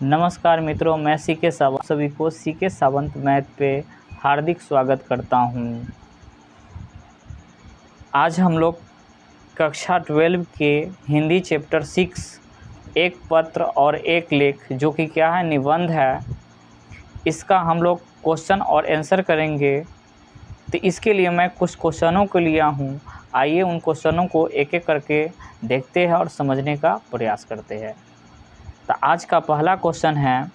नमस्कार मित्रों, मैं सीके सावंत सभी को सीके सावंत मैथ पे हार्दिक स्वागत करता हूँ। आज हम लोग कक्षा 12 के हिंदी चैप्टर 6 एक पत्र और एक लेख, जो कि क्या है, निबंध है, इसका हम लोग क्वेश्चन और आंसर करेंगे। तो इसके लिए मैं कुछ क्वेश्चनों को लिया हूँ। आइए उन क्वेश्चनों को एक एक करके देखते हैं और समझने का प्रयास करते हैं। तो आज का पहला क्वेश्चन है,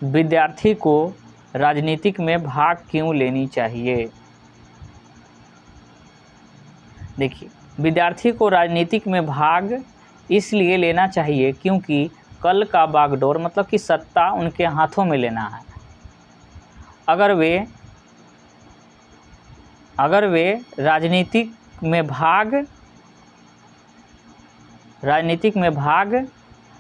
विद्यार्थी को राजनीतिक में भाग क्यों लेनी चाहिए। देखिए, विद्यार्थी को राजनीतिक में भाग इसलिए लेना चाहिए क्योंकि कल का बागडोर मतलब कि सत्ता उनके हाथों में लेना है। अगर वे राजनीतिक में भाग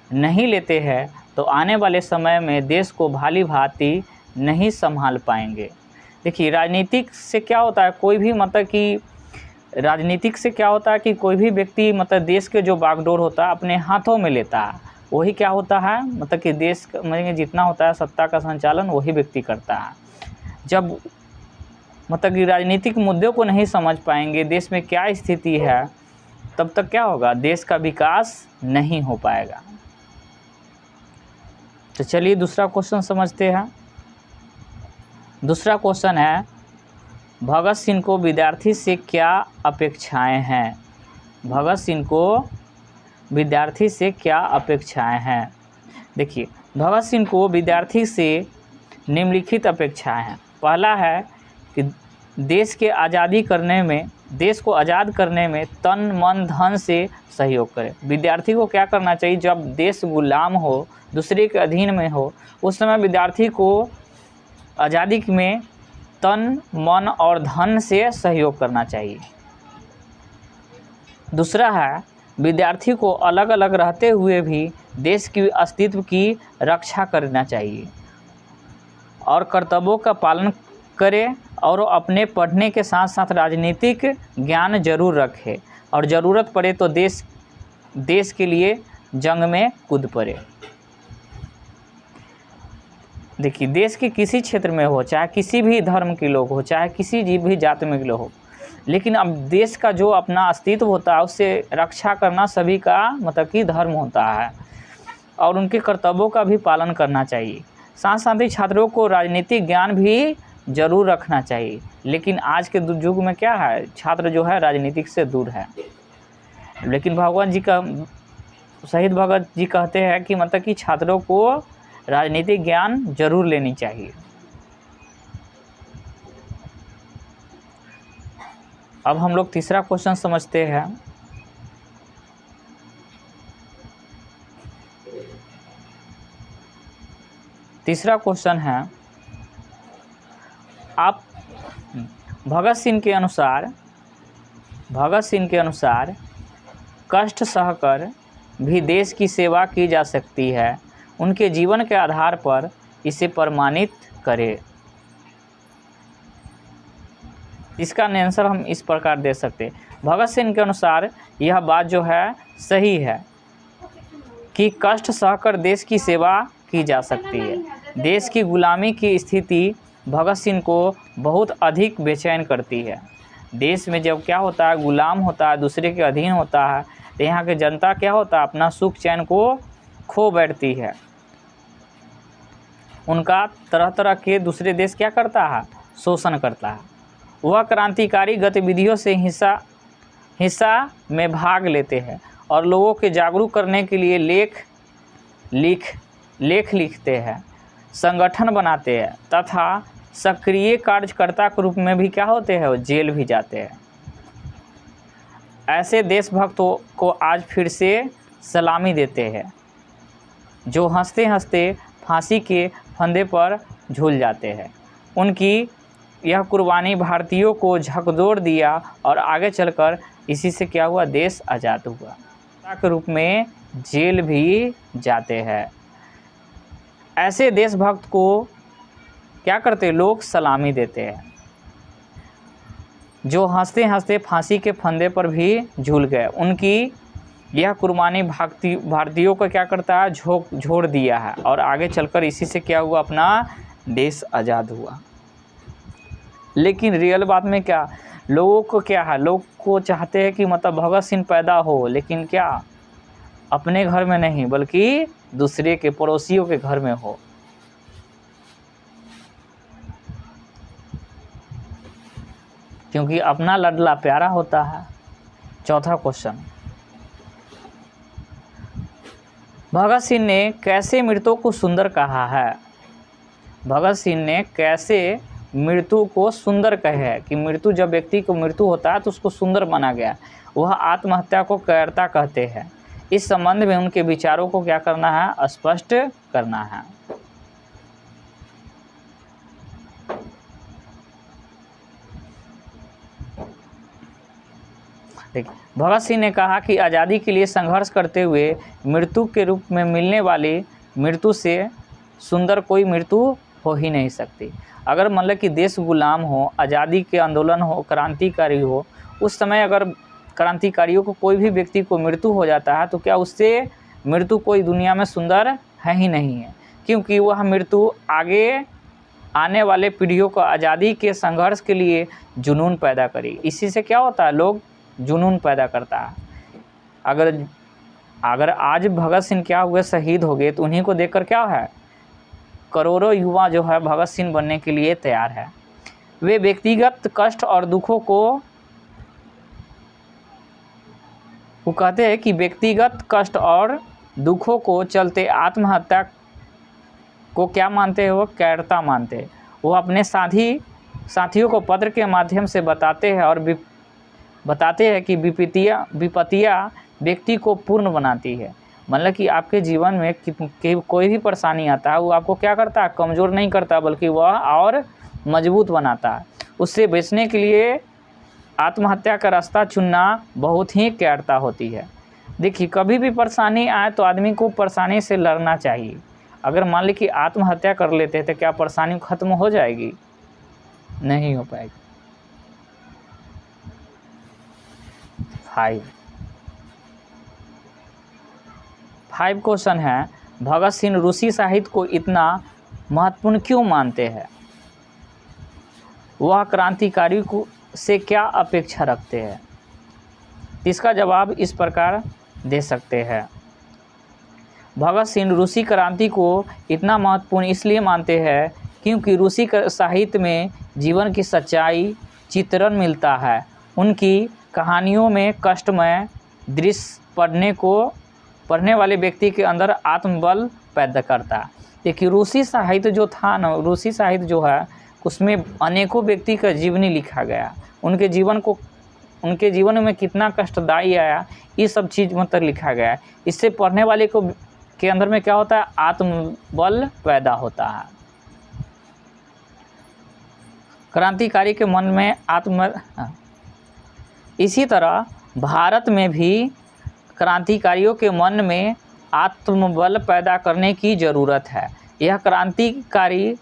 नहीं लेते हैं तो आने वाले समय में देश को भाली भांति नहीं संभाल पाएंगे। देखिए, राजनीतिक से क्या होता है, कोई भी कोई भी व्यक्ति देश के जो बागडोर होता है अपने हाथों में लेता है। वही क्या होता है, कि देश में जितना होता है सत्ता का संचालन वही व्यक्ति करता है। जब कि राजनीतिक मुद्दों को नहीं समझ पाएंगे, देश में क्या स्थिति है, तब तक क्या होगा, देश का विकास नहीं हो पाएगा। तो चलिए दूसरा क्वेश्चन समझते हैं। दूसरा क्वेश्चन है, भगत सिंह को विद्यार्थी से क्या अपेक्षाएं हैं। भगत सिंह को विद्यार्थी से क्या अपेक्षाएं हैं। देखिए, भगत सिंह को विद्यार्थी से निम्नलिखित अपेक्षाएं हैं। पहला है कि देश को आज़ाद करने में तन मन धन से सहयोग करे। विद्यार्थी को क्या करना चाहिए, जब देश गुलाम हो, दूसरे के अधीन में हो, उस समय विद्यार्थी को आज़ादी में तन मन और धन से सहयोग करना चाहिए। दूसरा है, विद्यार्थी को अलग अलग रहते हुए भी देश की अस्तित्व की रक्षा करना चाहिए और कर्तव्यों का पालन करे और अपने पढ़ने के साथ साथ राजनीतिक ज्ञान जरूर रखे और ज़रूरत पड़े तो देश के लिए जंग में कूद पड़े। देखिए, देश के किसी क्षेत्र में हो, चाहे किसी भी धर्म के लोग हो, चाहे किसी भी जाति में के लोग हो, लेकिन अब देश का जो अपना अस्तित्व होता है उससे रक्षा करना सभी का कि धर्म होता है और उनके कर्तव्यों का भी पालन करना चाहिए। साथ साथ ही छात्रों को राजनीतिक ज्ञान भी जरूर रखना चाहिए। लेकिन आज के युग में क्या है, छात्र जो है राजनीतिक से दूर है। लेकिन शहीद भगत जी कहते हैं कि छात्रों को राजनीतिक ज्ञान जरूर लेनी चाहिए। अब हम लोग तीसरा क्वेश्चन समझते हैं। तीसरा क्वेश्चन है, आप भगत सिंह के अनुसार कष्ट सहकर भी देश की सेवा की जा सकती है, उनके जीवन के आधार पर इसे प्रमाणित करें। इसका आंसर हम इस प्रकार दे सकते हैं। भगत सिंह के अनुसार यह बात जो है सही है कि कष्ट सहकर देश की सेवा की जा सकती है। देश की गुलामी की स्थिति भगत सिंह को बहुत अधिक बेचैन करती है। देश में जब क्या होता है, गुलाम होता है, दूसरे के अधीन होता है, तो यहाँ की जनता क्या होता है, अपना सुख चैन को खो बैठती है। उनका तरह तरह के दूसरे देश क्या करता है, शोषण करता है। वह क्रांतिकारी गतिविधियों से हिस्सा में भाग लेते हैं और लोगों के जागरूक करने के लिए लेख लिखते हैं, संगठन बनाते हैं तथा सक्रिय कार्यकर्ता के रूप में भी क्या होते हैं, वो जेल भी जाते हैं। ऐसे देशभक्तों को आज फिर से सलामी देते हैं जो हंसते हंसते फांसी के फंदे पर झूल जाते हैं। उनकी यह कुर्बानी भारतीयों को झकझोर दिया और आगे चलकर इसी से क्या हुआ, देश आज़ाद हुआ। के रूप में जेल भी जाते हैं। ऐसे देशभक्त को क्या करते, लोग सलामी देते हैं जो हंसते हंसते फांसी के फंदे पर भी झूल गए। उनकी यह कुर्बानी भारतीयों को क्या करता है, झोड़ दिया है, और आगे चलकर इसी से क्या हुआ, अपना देश आज़ाद हुआ। लेकिन रियल बात में क्या, लोगों को क्या है, लोग को चाहते हैं कि मतलब भगत सिंह पैदा हो, लेकिन क्या अपने घर में नहीं बल्कि दूसरे के, पड़ोसियों के घर में हो। क्योंकि अपना लडला प्यारा होता है। चौथा क्वेश्चन, भगत सिंह ने कैसे मृत्यु को सुंदर कहा है। भगत सिंह ने कैसे मृत्यु को सुंदर कहे है कि मृत्यु, जब व्यक्ति को मृत्यु होता है तो उसको सुंदर माना गया। वह आत्महत्या को कायरता कहते हैं। इस संबंध में उनके विचारों को क्या करना है, स्पष्ट करना है। भगत सिंह ने कहा कि आज़ादी के लिए संघर्ष करते हुए मृत्यु के रूप में मिलने वाली मृत्यु से सुंदर कोई मृत्यु हो ही नहीं सकती। अगर मतलब कि देश गुलाम हो, आज़ादी के आंदोलन हो, क्रांतिकारी हो, उस समय अगर क्रांतिकारियों को कोई भी व्यक्ति को मृत्यु हो जाता है तो क्या उससे मृत्यु कोई दुनिया में सुंदर है ही नहीं है, क्योंकि वह मृत्यु आगे आने वाले पीढ़ियों को आज़ादी के संघर्ष के लिए जुनून पैदा करी। इसी से क्या होता है, लोग जुनून पैदा करता है। अगर आज भगत सिंह क्या हुए, शहीद हो गए, तो उन्हीं को देखकर क्या है, करोड़ों युवा जो है भगत सिंह बनने के लिए तैयार है। वे व्यक्तिगत कष्ट और दुखों को, वो कहते हैं कि व्यक्तिगत कष्ट और दुखों को चलते आत्महत्या को क्या मानते हैं, वो कायरता मानते हैं। वो अपने साथियों को पत्र के माध्यम से बताते हैं और बताते हैं कि विपत्तियाँ व्यक्ति को पूर्ण बनाती है। मतलब कि आपके जीवन में कोई भी परेशानी आता है, वो आपको क्या करता है, कमज़ोर नहीं करता, बल्कि वह और मजबूत बनाता है। उससे बचने के लिए आत्महत्या का रास्ता चुनना बहुत ही कायरता होती है। देखिए, कभी भी परेशानी आए तो आदमी को परेशानी से लड़ना चाहिए। अगर मान ली कि आत्महत्या कर लेते हैं तो क्या परेशानी खत्म हो जाएगी? नहीं हो पाएगी। 5 क्वेश्चन है, भगत सिंह रूसी साहित्य को इतना महत्वपूर्ण क्यों मानते हैं? वह क्रांतिकारी को से क्या अपेक्षा रखते हैं? इसका जवाब इस प्रकार दे सकते हैं। भगत सिंह रूसी क्रांति को इतना महत्वपूर्ण इसलिए मानते हैं क्योंकि रूसी साहित्य में जीवन की सच्चाई चित्रण मिलता है। उनकी कहानियों में कष्टमय दृश्य पढ़ने वाले व्यक्ति के अंदर आत्मबल पैदा करता है। देखिए, रूसी साहित्य जो था ना, रूसी साहित्य जो है उसमें अनेकों व्यक्ति का जीवनी लिखा गया। उनके जीवन में कितना कष्टदायी आया, ये सब चीज़ मतलब लिखा गया है। इससे पढ़ने वाले को के अंदर में क्या होता है, आत्मबल पैदा होता है। क्रांतिकारी के मन में इसी तरह भारत में भी क्रांतिकारियों के मन में आत्मबल पैदा करने की ज़रूरत है। यह क्रांतिकारी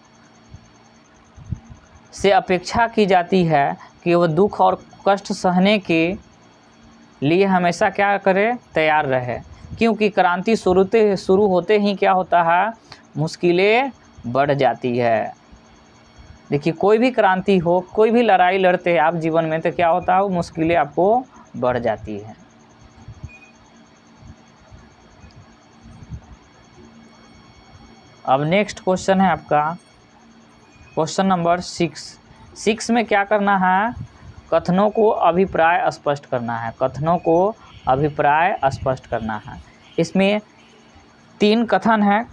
से अपेक्षा की जाती है कि वह दुख और कष्ट सहने के लिए हमेशा क्या करे, तैयार रहे, क्योंकि क्रांति शुरू होते ही क्या होता है, मुश्किलें बढ़ जाती है। देखिए, कोई भी क्रांति हो, कोई भी लड़ाई लड़ते हैं आप जीवन में, तो क्या होता है, वो मुश्किलें आपको बढ़ जाती है। अब नेक्स्ट क्वेश्चन है आपका क्वेश्चन नंबर 6 में क्या करना है, कथनों को अभिप्राय स्पष्ट करना है। कथनों को अभिप्राय स्पष्ट करना है। इसमें 3 कथन है,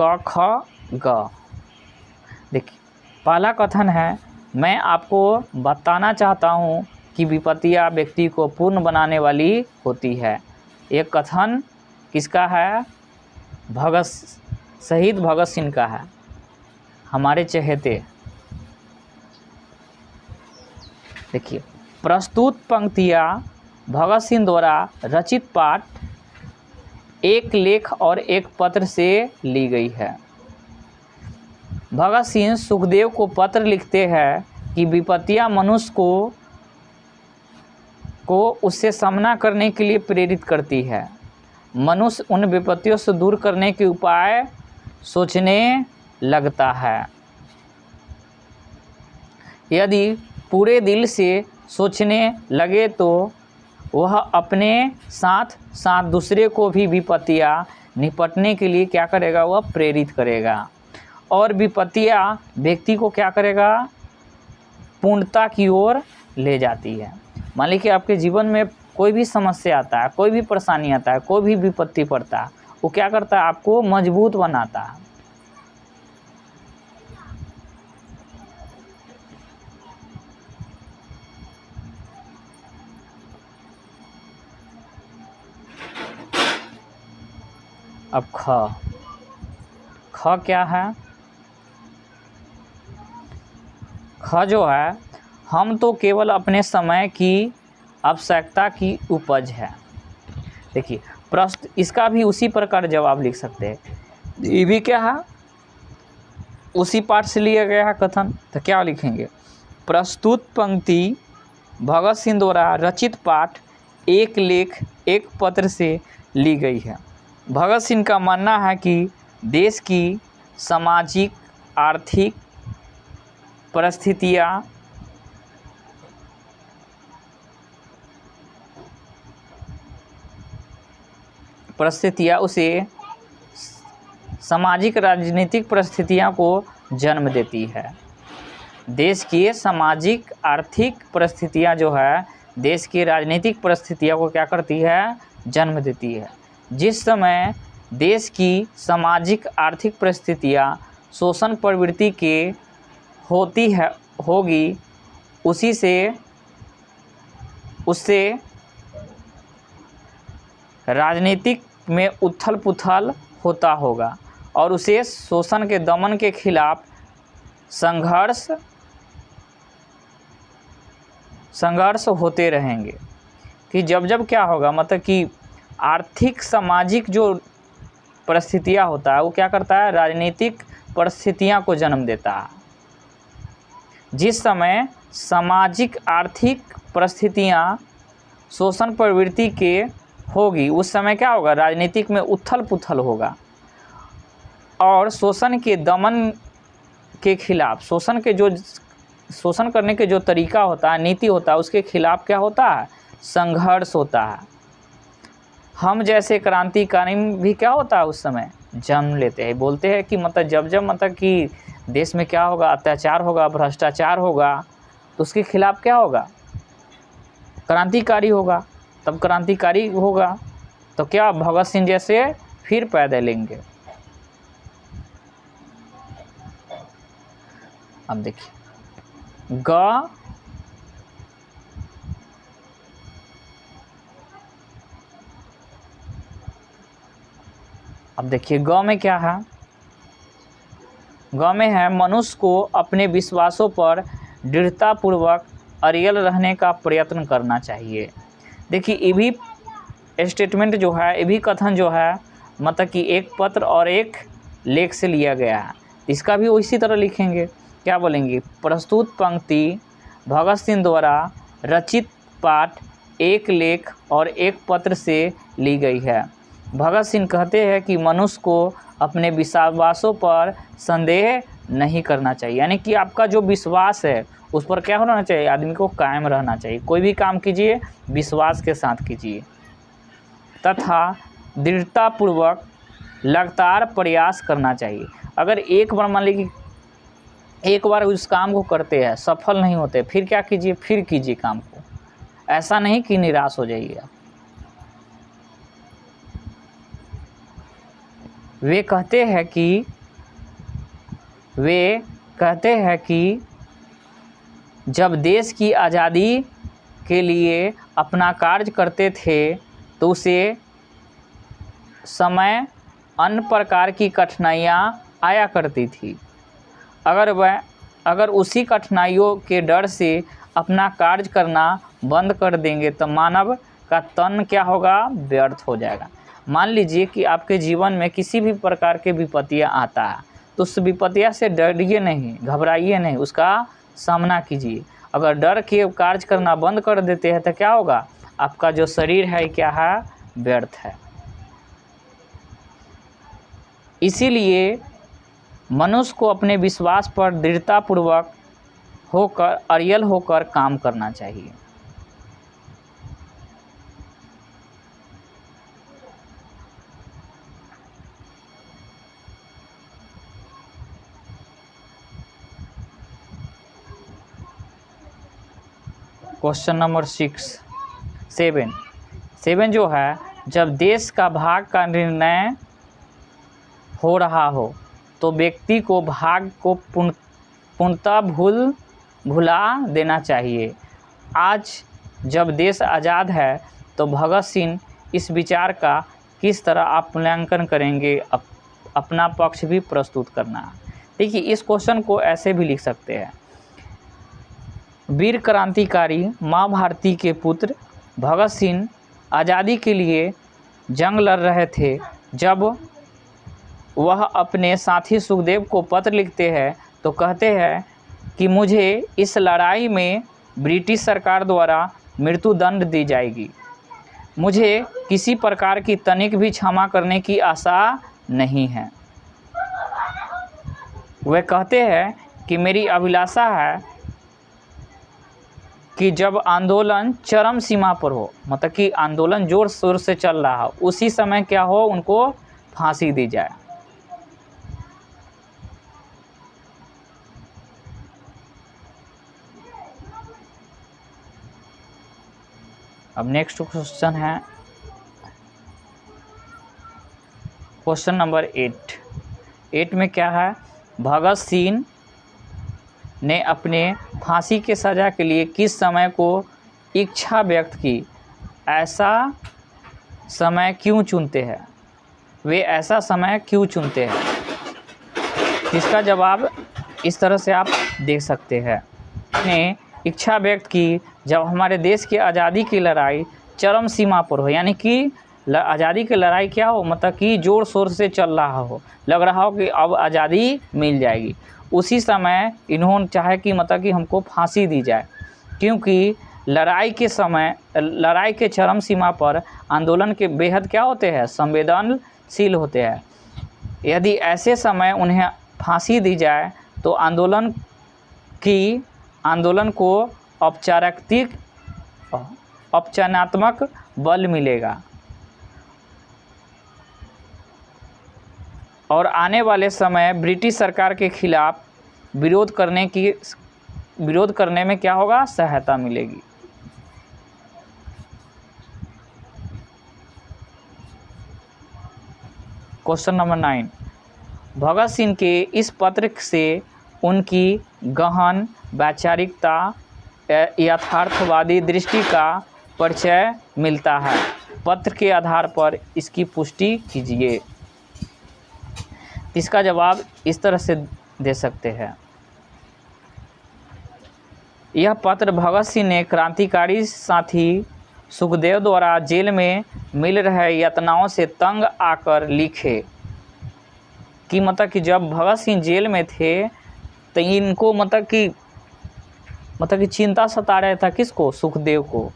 क ख ग। देखिए, पहला कथन है, मैं आपको बताना चाहता हूँ कि विपत्तियाँ व्यक्ति को पूर्ण बनाने वाली होती है। ये कथन किसका है, शहीद भगत सिंह का है, हमारे चहेते। देखिए, प्रस्तुत पंक्तियाँ भगत सिंह द्वारा रचित पाठ, एक लेख और एक पत्र से ली गई है। भगत सिंह सुखदेव को पत्र लिखते हैं कि विपत्तियाँ मनुष्य को उससे सामना करने के लिए प्रेरित करती है। मनुष्य उन विपत्तियों से दूर करने के उपाय सोचने लगता है। यदि पूरे दिल से सोचने लगे तो वह अपने साथ साथ दूसरे को भी विपत्तियाँ निपटने के लिए क्या करेगा, वह प्रेरित करेगा। और विपत्तियाँ व्यक्ति को क्या करेगा, पूर्णता की ओर ले जाती है। मान लीजिए कि आपके जीवन में कोई भी समस्या आता है, कोई भी परेशानी आता है, कोई भी विपत्ति पड़ता है, वो क्या करता है, आपको मजबूत बनाता है। अब ख क्या है, ख जो है, हम तो केवल अपने समय की आवश्यकता की उपज है। देखिए प्रश्न इसका भी उसी प्रकार जवाब लिख सकते हैं। ये भी क्या है, उसी पाठ से लिया गया है कथन। तो क्या लिखेंगे, प्रस्तुत पंक्ति भगत सिंह द्वारा रचित पाठ एक लेख एक पत्र से ली गई है। भगत सिंह का मानना है कि देश की सामाजिक आर्थिक परिस्थितियाँ उसे सामाजिक राजनीतिक परिस्थितियों को जन्म देती है। देश की सामाजिक आर्थिक परिस्थितियाँ जो है, देश की राजनीतिक परिस्थितियों को क्या करती है, जन्म देती है। जिस समय देश की सामाजिक आर्थिक परिस्थितियाँ शोषण प्रवृत्ति के होगी, उससे राजनीतिक में उथल पुथल होता होगा और उसे शोषण के दमन के खिलाफ संघर्ष होते रहेंगे। कि जब क्या होगा, मतलब कि आर्थिक सामाजिक जो परिस्थितियाँ होता है वो क्या करता है, राजनीतिक परिस्थितियाँ को जन्म देता है। जिस समय सामाजिक आर्थिक परिस्थितियाँ शोषण प्रवृत्ति के होगी, उस समय क्या होगा, राजनीतिक में उथल पुथल होगा और शोषण के दमन के खिलाफ, शोषण करने के जो तरीका होता है, नीति होता है, उसके खिलाफ क्या होता है, संघर्ष होता है। हम जैसे क्रांतिकारी भी क्या होता है, उस समय जन्म लेते हैं। बोलते हैं कि मतलब जब कि देश में क्या होगा, अत्याचार होगा, भ्रष्टाचार होगा, तो उसके खिलाफ क्या होगा, क्रांतिकारी होगा। तब क्रांतिकारी होगा तो क्या भगत सिंह जैसे फिर पैदा लेंगे। अब देखिए ग में क्या है, ग में है मनुष्य को अपने विश्वासों पर दृढ़तापूर्वक अड़ियल रहने का प्रयत्न करना चाहिए। देखिए ये भी स्टेटमेंट जो है, ये भी कथन जो है, मतलब कि एक पत्र और एक लेख से लिया गया है। इसका भी उसी तरह लिखेंगे, क्या बोलेंगे, प्रस्तुत पंक्ति भगत सिंह द्वारा रचित पाठ एक लेख और एक पत्र से ली गई है। भगत सिंह कहते हैं कि मनुष्य को अपने विश्वासों पर संदेह नहीं करना चाहिए। यानी कि आपका जो विश्वास है उस पर क्या होना चाहिए, आदमी को कायम रहना चाहिए। कोई भी काम कीजिए विश्वास के साथ कीजिए तथा दृढ़तापूर्वक लगातार प्रयास करना चाहिए। अगर एक बार मान लीजिए एक बार उस काम को करते हैं, सफल नहीं होते, फिर क्या कीजिए, फिर कीजिए काम को। ऐसा नहीं कि निराश हो जाइए आप। वे कहते हैं कि जब देश की आज़ादी के लिए अपना कार्य करते थे तो उसे समय अन्य प्रकार की कठिनाइयाँ आया करती थी। अगर उसी कठिनाइयों के डर से अपना कार्य करना बंद कर देंगे तो मानव का तन क्या होगा, व्यर्थ हो जाएगा। मान लीजिए कि आपके जीवन में किसी भी प्रकार के विपत्तियाँ आता है तो उस विपत्तियाँ से डरिए नहीं, घबराइए नहीं, उसका सामना कीजिए। अगर डर के कार्य करना बंद कर देते हैं तो क्या होगा, आपका जो शरीर है क्या है, व्यर्थ है। इसीलिए मनुष्य को अपने विश्वास पर दृढ़तापूर्वक होकर अड़ियल होकर काम करना चाहिए। क्वेश्चन नंबर 7 जो है, जब देश का भाग का निर्णय हो रहा हो तो व्यक्ति को भाग को पूर्णतः भुला देना चाहिए। आज जब देश आज़ाद है तो भगत सिंह इस विचार का किस तरह मूल्यांकन करेंगे, अपना पक्ष भी प्रस्तुत करना। देखिए, इस क्वेश्चन को ऐसे भी लिख सकते हैं, वीर क्रांतिकारी माँ भारती के पुत्र भगत सिंह आज़ादी के लिए जंग लड़ रहे थे। जब वह अपने साथी सुखदेव को पत्र लिखते हैं तो कहते हैं कि मुझे इस लड़ाई में ब्रिटिश सरकार द्वारा मृत्युदंड दी जाएगी। मुझे किसी प्रकार की तनिक भी क्षमा करने की आशा नहीं है। वे कहते हैं कि मेरी अभिलाषा है कि जब आंदोलन चरम सीमा पर हो, मतलब कि आंदोलन जोर शोर से चल रहा हो, उसी समय क्या हो, उनको फांसी दी जाए। अब नेक्स्ट क्वेश्चन है क्वेश्चन नंबर 8 में क्या है, भगत सिंह ने अपने फांसी के सज़ा के लिए किस समय को इच्छा व्यक्त की, ऐसा समय क्यों चुनते हैं, वे ऐसा समय क्यों चुनते हैं। इसका जवाब इस तरह से आप देख सकते हैं, ने इच्छा व्यक्त की जब हमारे देश की आज़ादी की लड़ाई चरम सीमा पर हो, यानी कि आज़ादी की लड़ाई क्या हो, मतलब कि ज़ोर शोर से चल रहा हो, लग रहा हो कि अब आज़ादी मिल जाएगी, उसी समय इन्होंने चाहे कि मतलब कि हमको फांसी दी जाए, क्योंकि लड़ाई के समय, लड़ाई के चरम सीमा पर आंदोलन के बेहद क्या होते हैं, संवेदनशील होते हैं। यदि ऐसे समय उन्हें फांसी दी जाए तो आंदोलन को औपचारिक बल मिलेगा और आने वाले समय ब्रिटिश सरकार के खिलाफ विरोध करने में क्या होगा, सहायता मिलेगी। क्वेश्चन नंबर 9, भगत सिंह के इस पत्र से उनकी गहन वैचारिकता, यथार्थवादी दृष्टि का परिचय मिलता है। पत्र के आधार पर इसकी पुष्टि कीजिए। इसका जवाब इस तरह से दे सकते हैं, यह पत्र भगत सिंह ने क्रांतिकारी साथी सुखदेव द्वारा जेल में मिल रहे यातनाओं से तंग आकर लिखे। कि मतलब कि जब भगत सिंह जेल में थे तो इनको मतलब कि चिंता सता रहा था, किसको, सुखदेव को।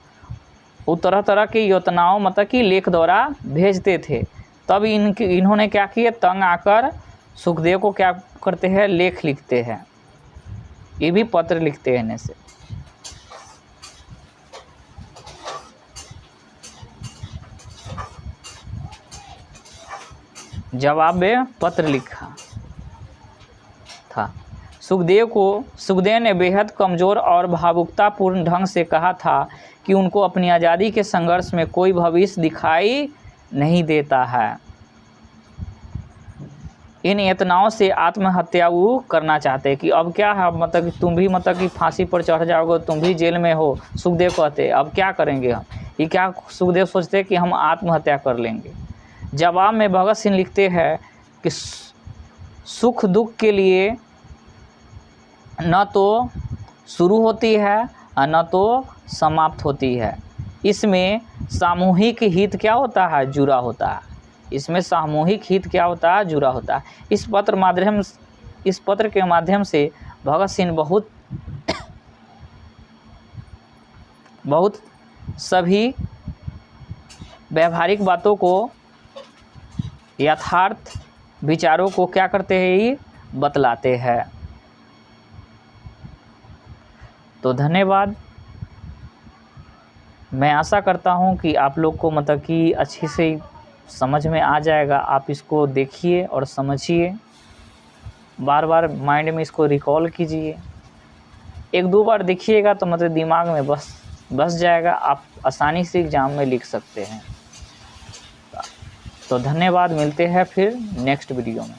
वो तरह तरह के यातनाओं मतलब कि लेख द्वारा भेजते थे। तब इन्होंने क्या किया, तंग आकर सुखदेव को क्या करते हैं, लेख लिखते हैं, ये भी पत्र लिखते हैं इन्हें से। जवाब में पत्र लिखा था। सुखदेव ने बेहद कमज़ोर और भावुकतापूर्ण ढंग से कहा था कि उनको अपनी आज़ादी के संघर्ष में कोई भविष्य दिखाई नहीं देता है। इन यातनाओं से आत्महत्या वो करना चाहते कि अब क्या है, मतलब कि तुम भी मतलब कि फांसी पर चढ़ जाओगे, तुम भी जेल में हो। सुखदेव कहते अब क्या करेंगे हम, ये क्या सुखदेव सोचते कि हम आत्महत्या कर लेंगे। जवाब में भगत सिंह लिखते हैं कि सुख दुख के लिए न तो शुरू होती है और न तो समाप्त होती है, इसमें सामूहिक हित क्या होता है, जुड़ा होता है। इसमें सामूहिक हित क्या होता है, जुड़ा होता है। इस पत्र के माध्यम से भगत सिंह बहुत सभी व्यवहारिक बातों को यथार्थ विचारों को क्या करते हैं, ये बतलाते हैं। तो धन्यवाद। मैं आशा करता हूँ कि आप लोग को मतलब कि अच्छी से समझ में आ जाएगा। आप इसको देखिए और समझिए, बार बार माइंड में इसको रिकॉल कीजिए। एक दो बार देखिएगा तो मतलब दिमाग में बस जाएगा, आप आसानी से एग्ज़ाम में लिख सकते हैं। तो धन्यवाद, मिलते हैं फिर नेक्स्ट वीडियो में।